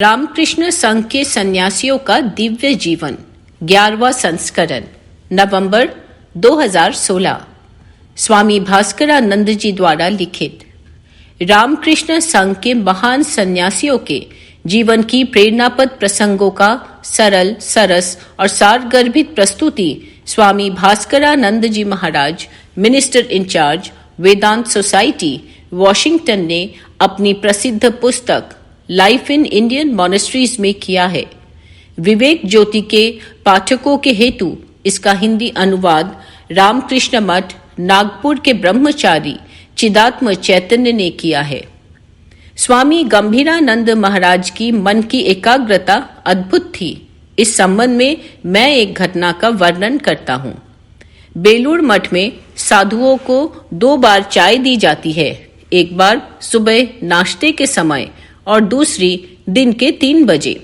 रामकृष्ण संघ के सन्यासियों का दिव्य जीवन 11वां संस्करण नवंबर 2016 स्वामी भास्करानंद जी द्वारा लिखित। रामकृष्ण संघ के महान सन्यासियों के जीवन की प्रेरणापद प्रसंगों का सरल, सरस और सारगर्भित प्रस्तुति स्वामी भास्करानंद जी महाराज, मिनिस्टर इंचार्ज, वेदांत सोसाइटी, वॉशिंगटन ने अपनी प्रसिद्ध पुस्तक लाइफ इन इंडियन मॉनेस्ट्रीज में किया है। विवेक ज्योति के पाठकों के हेतु इसका हिंदी अनुवाद रामकृष्ण मठ, नागपुर के ब्रह्मचारी चिदात्म चैतन्य ने किया है। स्वामी गंभीरानंद महाराज की मन की एकाग्रता अद्भुत थी। इस संबंध में मैं एक घटना का वर्णन करता हूँ। बेलूर मठ में साधुओं को 2 बार चाय दी जाती है, एक बार सुबह नाश्ते के समय और दूसरी दिन के 3 बजे।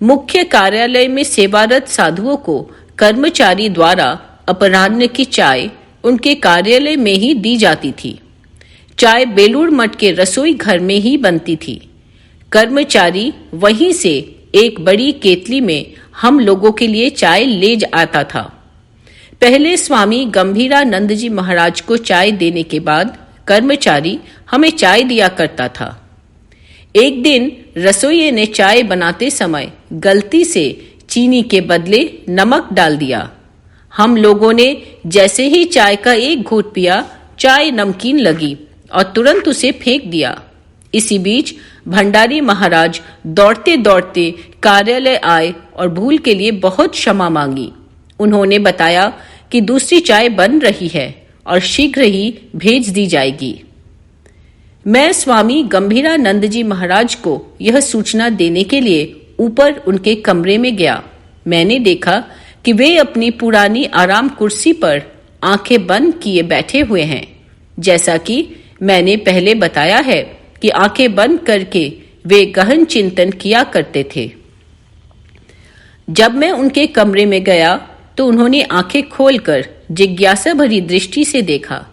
मुख्य कार्यालय में सेवारत साधुओं को कर्मचारी द्वारा अपराह्न की चाय उनके कार्यालय में ही दी जाती थी। चाय बेलूर मठ के रसोई घर में ही बनती थी। कर्मचारी वहीं से एक बड़ी केतली में हम लोगों के लिए चाय ले आता था। पहले स्वामी गंभीरानंद जी महाराज को चाय देने के बाद कर्मचारी हमें चाय दिया करता था। एक दिन रसोइये ने चाय बनाते समय गलती से चीनी के बदले नमक डाल दिया। हम लोगों ने जैसे ही चाय का एक घूंट पिया, चाय नमकीन लगी और तुरंत उसे फेंक दिया। इसी बीच भंडारी महाराज दौड़ते दौड़ते कार्यालय आए और भूल के लिए बहुत क्षमा मांगी। उन्होंने बताया कि दूसरी चाय बन रही है और शीघ्र ही भेज दी जाएगी। मैं स्वामी गंभीरानंद जी महाराज को यह सूचना देने के लिए ऊपर उनके कमरे में गया। मैंने देखा कि वे अपनी पुरानी आराम कुर्सी पर आंखें बंद किए बैठे हुए हैं। जैसा कि मैंने पहले बताया है कि आंखें बंद करके वे गहन चिंतन किया करते थे। जब मैं उनके कमरे में गया तो उन्होंने आंखें खोलकर जिज्ञासा भरी दृष्टि से देखा।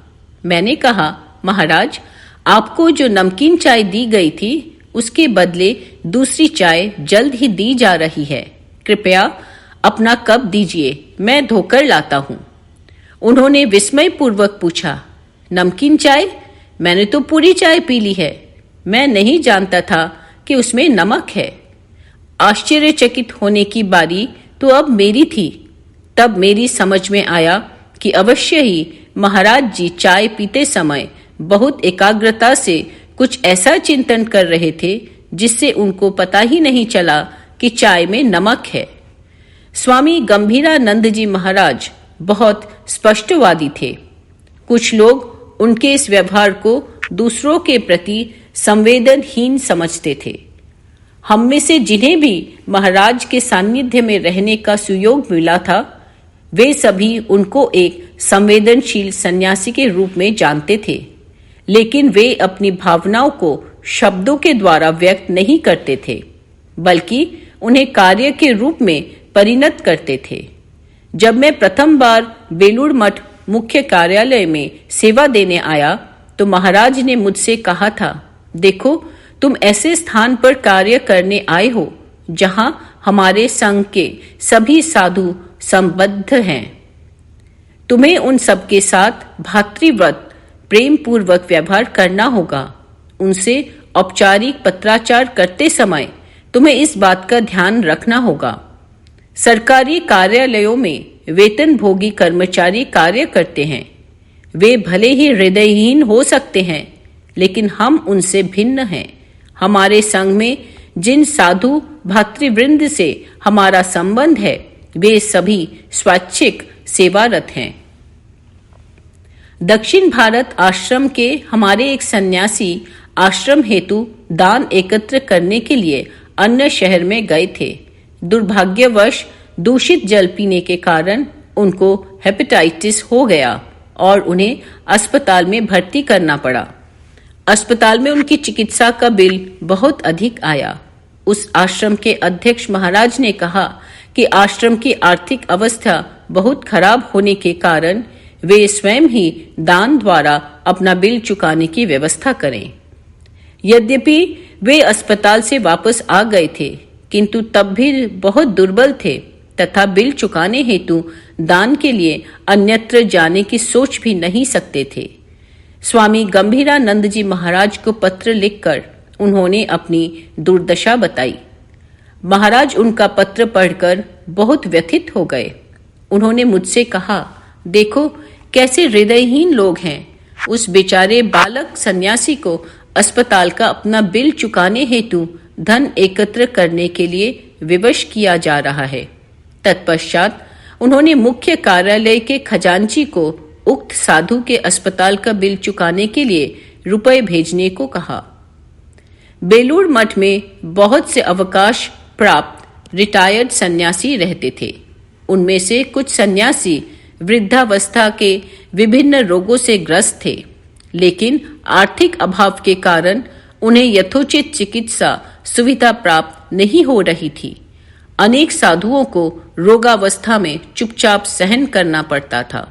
मैंने कहा, महाराज, आपको जो नमकीन चाय दी गई थी उसके बदले दूसरी चाय जल्द ही दी जा रही है। कृपया अपना कप दीजिए, मैं धोकर लाता हूँ। उन्होंने विस्मय पूर्वक पूछा, नमकीन चाय? मैंने तो पूरी चाय पी ली है। मैं नहीं जानता था कि उसमें नमक है। आश्चर्यचकित होने की बारी तो अब मेरी थी। तब मेरी समझ में आया कि अवश्य ही महाराज जी चाय पीते समय बहुत एकाग्रता से कुछ ऐसा चिंतन कर रहे थे जिससे उनको पता ही नहीं चला कि चाय में नमक है। स्वामी गंभीरानंद जी महाराज बहुत स्पष्टवादी थे। कुछ लोग उनके इस व्यवहार को दूसरों के प्रति संवेदनहीन समझते थे। हम में से जिन्हें भी महाराज के सानिध्य में रहने का सुयोग मिला था, वे सभी उनको एक संवेदनशील सन्यासी के रूप में जानते थे, लेकिन वे अपनी भावनाओं को शब्दों के द्वारा व्यक्त नहीं करते थे, बल्कि उन्हें कार्य के रूप में परिणत करते थे। जब मैं प्रथम बार बेलूर मठ मुख्य कार्यालय में सेवा देने आया तो महाराज ने मुझसे कहा था, देखो, तुम ऐसे स्थान पर कार्य करने आए हो जहां हमारे संघ के सभी साधु संबद्ध हैं। तुम्हें उन सबके साथ भातृव्रत प्रेम पूर्वक व्यवहार करना होगा। उनसे औपचारिक पत्राचार करते समय तुम्हें इस बात का ध्यान रखना होगा। सरकारी कार्यालयों में वेतनभोगी कर्मचारी कार्य करते हैं। वे भले ही हृदयहीन हो सकते हैं, लेकिन हम उनसे भिन्न हैं। हमारे संघ में जिन साधु भातृवृंद से हमारा संबंध है, वे सभी स्वैच्छिक सेवारत हैं। दक्षिण भारत आश्रम के हमारे एक सन्यासी आश्रम हेतु दान एकत्र करने के लिए अन्य शहर में गए थे। दुर्भाग्यवश दूषित जल पीने के कारण उनको हेपेटाइटिस हो गया और उन्हें अस्पताल में भर्ती करना पड़ा। अस्पताल में उनकी चिकित्सा का बिल बहुत अधिक आया। उस आश्रम के अध्यक्ष महाराज ने कहा कि आश्रम की आर्थिक अवस्था बहुत खराब होने के कारण वे स्वयं ही दान द्वारा अपना बिल चुकाने की व्यवस्था करें। यद्यपि वे अस्पताल से वापस आ गए थे, किंतु तब भी बहुत दुर्बल थे तथा बिल चुकाने हेतु दान के लिए अन्यत्र जाने की सोच भी नहीं सकते थे। स्वामी गंभीरानंद जी महाराज को पत्र लिखकर उन्होंने अपनी दुर्दशा बताई। महाराज उनका पत्र पढ़कर बहुत व्यथित हो गए। उन्होंने मुझसे कहा, देखो कैसे हृदयहीन लोग हैं। उस बेचारे बालक सन्यासी को अस्पताल का अपना बिल चुकाने हेतु धन एकत्र करने के लिए विवश किया जा रहा है। तत्पश्चात उन्होंने मुख्य कार्यालय के खजांची को उक्त साधु के अस्पताल का बिल चुकाने के लिए रुपए भेजने को कहा। बेलूर मठ में बहुत से अवकाश प्राप्त रिटायर्ड सन्यासी रहते थे। उनमें से कुछ सन्यासी वृद्धावस्था के विभिन्न रोगों से ग्रस्त थे, लेकिन आर्थिक अभाव के कारण उन्हें यथोचित चिकित्सा सुविधा प्राप्त नहीं हो रही थी। अनेक साधुओं को रोगावस्था में चुपचाप सहन करना पड़ता था,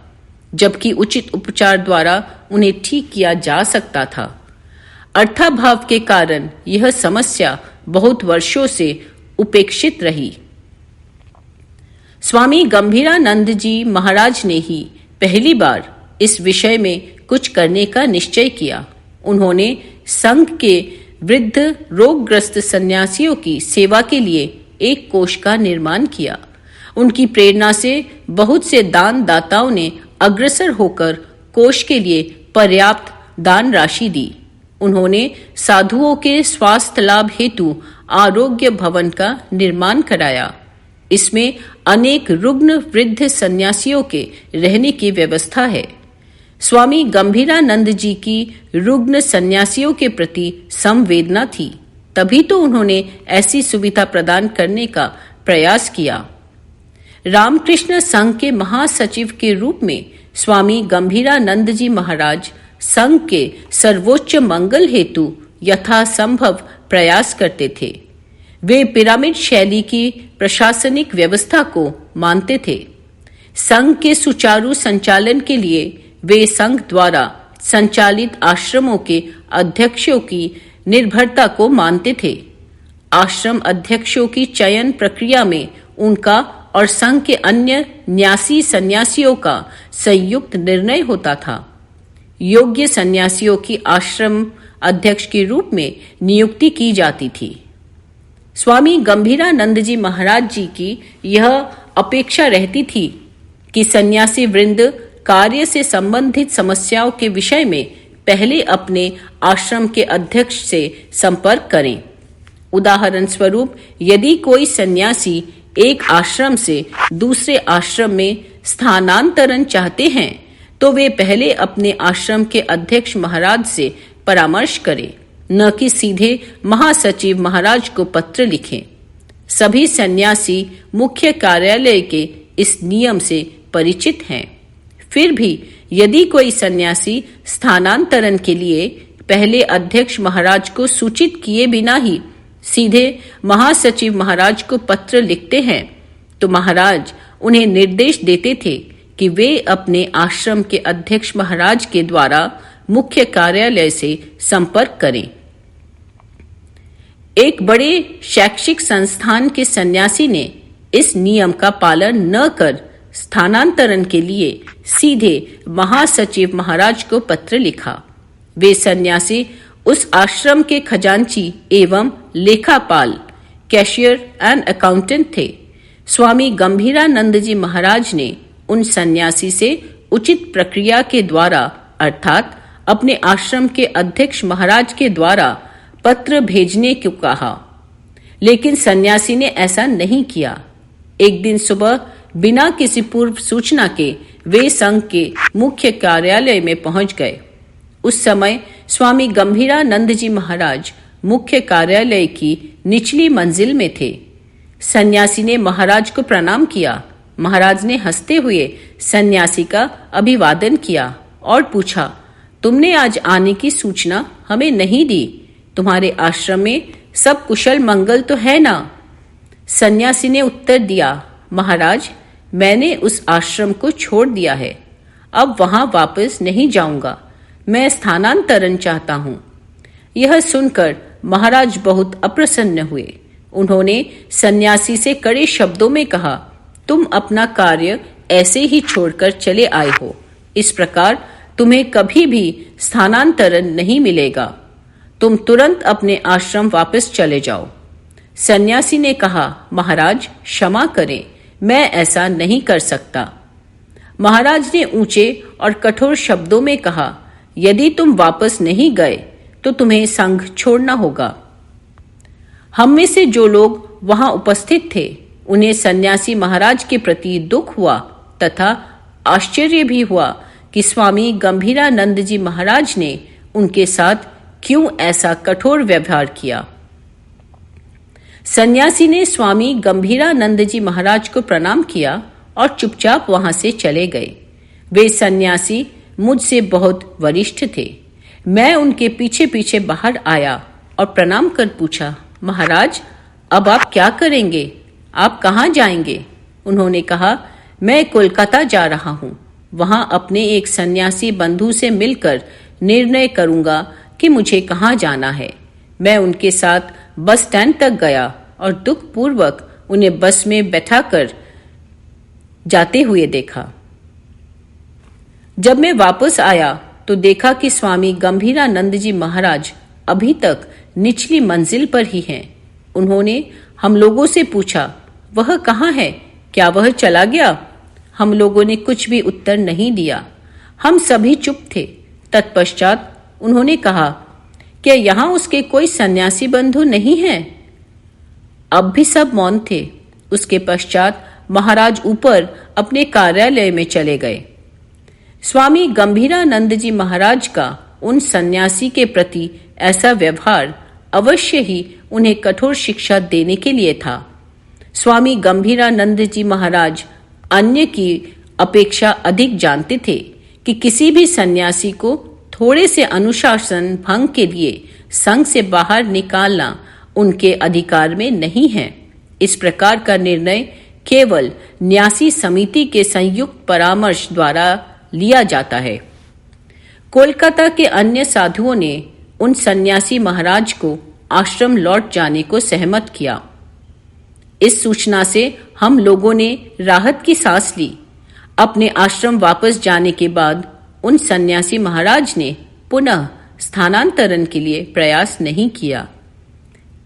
जबकि उचित उपचार द्वारा उन्हें ठीक किया जा सकता था। अर्थाभाव के कारण यह समस्या बहुत वर्षों से उपेक्षित रही। स्वामी गंभीरानंद जी महाराज ने ही पहली बार इस विषय में कुछ करने का निश्चय किया। उन्होंने संघ के वृद्ध रोगग्रस्त सन्यासियों की सेवा के लिए एक कोष का निर्माण किया। उनकी प्रेरणा से बहुत से दान दाताओं ने अग्रसर होकर कोष के लिए पर्याप्त दान राशि दी। उन्होंने साधुओं के स्वास्थ्य लाभ हेतु आरोग्य भवन का निर्माण कराया। इसमें अनेक रुग्ण वृद्ध सन्यासियों के रहने की व्यवस्था है। स्वामी गंभीरानंद जी की रुग्ण सन्यासियों के प्रति संवेदना थी, तभी तो उन्होंने ऐसी सुविधा प्रदान करने का प्रयास किया। रामकृष्ण संघ के महासचिव के रूप में स्वामी गंभीरानंद जी महाराज संघ के सर्वोच्च मंगल हेतु यथासंभव प्रयास करते थे। वे पिरामिड शैली की प्रशासनिक व्यवस्था को मानते थे। संघ के सुचारू संचालन के लिए वे संघ द्वारा संचालित आश्रमों के अध्यक्षों की निर्भरता को मानते थे। आश्रम अध्यक्षों की चयन प्रक्रिया में उनका और संघ के अन्य न्यासी सन्यासियों का संयुक्त निर्णय होता था। योग्य सन्यासियों की आश्रम अध्यक्ष के रूप में नियुक्ति की जाती थी। स्वामी गंभीरानंद जी महाराज जी की यह अपेक्षा रहती थी कि सन्यासी वृंद कार्य से संबंधित समस्याओं के विषय में पहले अपने आश्रम के अध्यक्ष से संपर्क करें। उदाहरण स्वरूप, यदि कोई सन्यासी एक आश्रम से दूसरे आश्रम में स्थानांतरण चाहते हैं, तो वे पहले अपने आश्रम के अध्यक्ष महाराज से परामर्श करें, न कि सीधे महासचिव महाराज को पत्र लिखें। सभी सन्यासी मुख्य कार्यालय के इस नियम से परिचित हैं। फिर भी यदि कोई सन्यासी स्थानांतरण के लिए पहले अध्यक्ष महाराज को सूचित किए बिना ही सीधे महासचिव महाराज को पत्र लिखते हैं, तो महाराज उन्हें निर्देश देते थे कि वे अपने आश्रम के अध्यक्ष महाराज के द्वारा मुख्य कार्यालय से संपर्क करें। एक बड़े शैक्षिक संस्थान के सन्यासी ने इस नियम का पालन न कर स्थानांतरण के लिए सीधे महासचिव महाराज को पत्र लिखा। वे सन्यासी उस आश्रम के खजांची एवं लेखापाल, कैशियर एंड अकाउंटेंट थे। स्वामी गंभीरानंद जी महाराज ने उन सन्यासी से उचित प्रक्रिया के द्वारा अर्थात अपने आश्रम के अध्यक्ष महाराज के द्वारा पत्र भेजने को कहा, लेकिन सन्यासी ने ऐसा नहीं किया। एक दिन सुबह बिना किसी पूर्व सूचना के वे संघ के मुख्य कार्यालय में पहुंच गए। उस समय स्वामी गंभीरानंद जी महाराज मुख्य कार्यालय की निचली मंजिल में थे। सन्यासी ने महाराज को प्रणाम किया। महाराज ने हंसते हुए सन्यासी का अभिवादन किया और पूछा, तुमने आज आने की सूचना हमें नहीं दी। तुम्हारे आश्रम में सब कुशल मंगल तो है ना? सन्यासी ने उत्तर दिया, महाराज, मैंने उस आश्रम को छोड़ दिया है। अब वहां वापस नहीं जाऊंगा। मैं स्थानांतरण चाहता हूं। यह सुनकर महाराज बहुत अप्रसन्न हुए। उन्होंने सन्यासी से कड़े शब्दों में कहा, तुम अपना कार्य ऐसे ही छोड़कर चले आए हो, इस प्रकार तुम्हें कभी भी स्थानांतरण नहीं मिलेगा। तुम तुरंत अपने आश्रम वापस चले जाओ। सन्यासी ने कहा, महाराज क्षमा करें, मैं ऐसा नहीं कर सकता। महाराज ने ऊंचे और कठोर शब्दों में कहा, यदि तुम वापस नहीं गए तो तुम्हें संघ छोड़ना होगा। हम में से जो लोग वहां उपस्थित थे उन्हें सन्यासी महाराज के प्रति दुख हुआ तथा आश्चर्य भी हुआ कि स्वामी गंभीरानंद जी महाराज ने उनके साथ क्यों ऐसा कठोर व्यवहार किया। सन्यासी ने स्वामी गंभीरानंद जी महाराज को प्रणाम किया और चुपचाप वहां से चले गए। वे सन्यासी मुझसे बहुत वरिष्ठ थे। मैं उनके पीछे पीछे बाहर आया और प्रणाम कर पूछा, महाराज अब आप क्या करेंगे? आप कहाँ जाएंगे? उन्होंने कहा, मैं कोलकाता जा रहा हूँ। वहां अपने एक सन्यासी बंधु से मिलकर निर्णय करूंगा कि मुझे कहाँ जाना है। मैं उनके साथ बस स्टैंड तक गया और दुखपूर्वक उन्हें बस में बैठाकर जाते हुए देखा। जब मैं वापस आया तो देखा कि स्वामी गंभीरानंद जी महाराज अभी तक निचली मंजिल पर ही हैं। उन्होंने हम लोगों से पूछा, वह कहाँ है? क्या वह चला गया? हम लोगों ने कुछ भी उत्तर नहीं दिया। हम सभी चुप थे। तत्पश्चात उन्होंने कहा, क्या यहाँ उसके कोई सन्यासी बंधु नहीं हैं? अब भी सब मौन थे। उसके पश्चात महाराज ऊपर अपने कार्यालय में चले गए। स्वामी गंभीरानंद जी महाराज का उन सन्यासी के प्रति ऐसा व्यवहार अवश्य ही उन्हें कठोर शिक्षा देने के लिए था। स्वामी गंभीरानंद जी महाराज अन्य की अपेक्षा अधिक जानते थे कि किसी भी सन्यासी को थोड़े से अनुशासन भंग के लिए संघ से बाहर निकालना उनके अधिकार में नहीं है। इस प्रकार का निर्णय केवल न्यासी समिति के संयुक्त परामर्श द्वारा लिया जाता है। कोलकाता के अन्य साधुओं ने उन सन्यासी महाराज को आश्रम लौट जाने को सहमत किया। इस सूचना से हम लोगों ने राहत की सांस ली। अपने आश्रम वापस जाने के बाद उन सन्यासी महाराज ने पुनः स्थानांतरण के लिए प्रयास नहीं किया।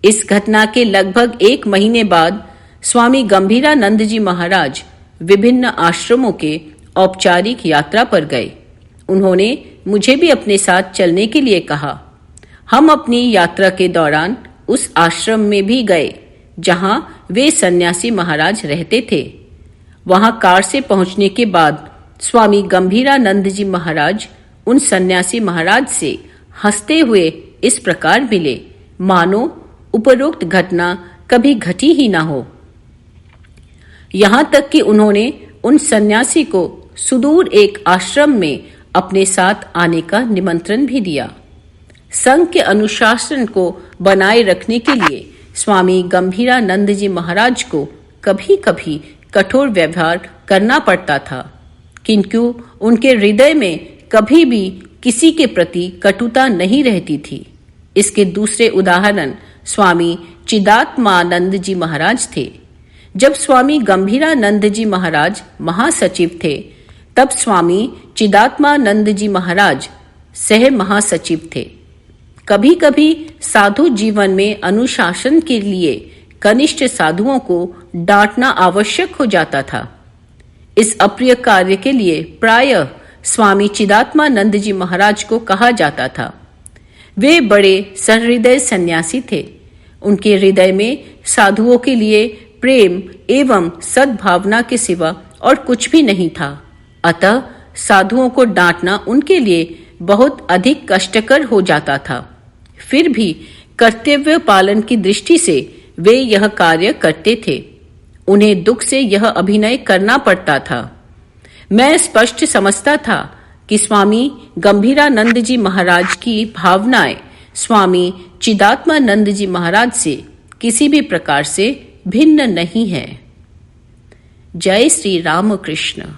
इस घटना के लगभग 1 महीने बाद स्वामी गंभीरानंद जी महाराज विभिन्न आश्रमों के औपचारिक यात्रा पर गए। उन्होंने मुझे भी अपने साथ चलने के लिए कहा। हम अपनी यात्रा के दौरान उस आश्रम में भी गए जहां वे सन्यासी महाराज रहते थे। वहां कार से पहुंचने के बाद स्वामी गंभीरानंद जी महाराज उन सन्यासी महाराज से हंसते हुए इस प्रकार मिले मानो उपरोक्त घटना कभी घटी ही ना हो। यहां तक कि उन्होंने उन सन्यासी को सुदूर एक आश्रम में अपने साथ आने का निमंत्रण भी दिया। संघ के अनुशासन को बनाए रखने के लिए स्वामी गंभीरानंद जी महाराज को कभी कभी कठोर व्यवहार करना पड़ता था, किंतु उनके हृदय में कभी भी किसी के प्रति कटुता नहीं रहती थी। इसके दूसरे उदाहरण स्वामी चिदात्मानंद जी महाराज थे। जब स्वामी गंभीरानंद जी महाराज महासचिव थे तब स्वामी चिदात्मानंद जी महाराज सह महासचिव थे। कभी कभी साधु जीवन में अनुशासन के लिए कनिष्ठ साधुओं को डांटना आवश्यक हो जाता था। इस अप्रिय कार्य के लिए प्रायः स्वामी चिदात्मानंद जी महाराज को कहा जाता था। वे बड़े सहृदय सन्यासी थे। उनके हृदय में साधुओं के लिए प्रेम एवं सद्भावना के सिवा और कुछ भी नहीं था। अतः साधुओं को डांटना उनके लिए बहुत अधिक कष्टकर हो जाता था। फिर भी कर्तव्य पालन की दृष्टि से वे यह कार्य करते थे। उन्हें दुख से यह अभिनय करना पड़ता था। मैं स्पष्ट समझता था कि स्वामी गंभीरानंद जी महाराज की भावनाएं स्वामी चिदात्मानंद जी महाराज से किसी भी प्रकार से भिन्न नहीं है। जय श्री राम कृष्ण।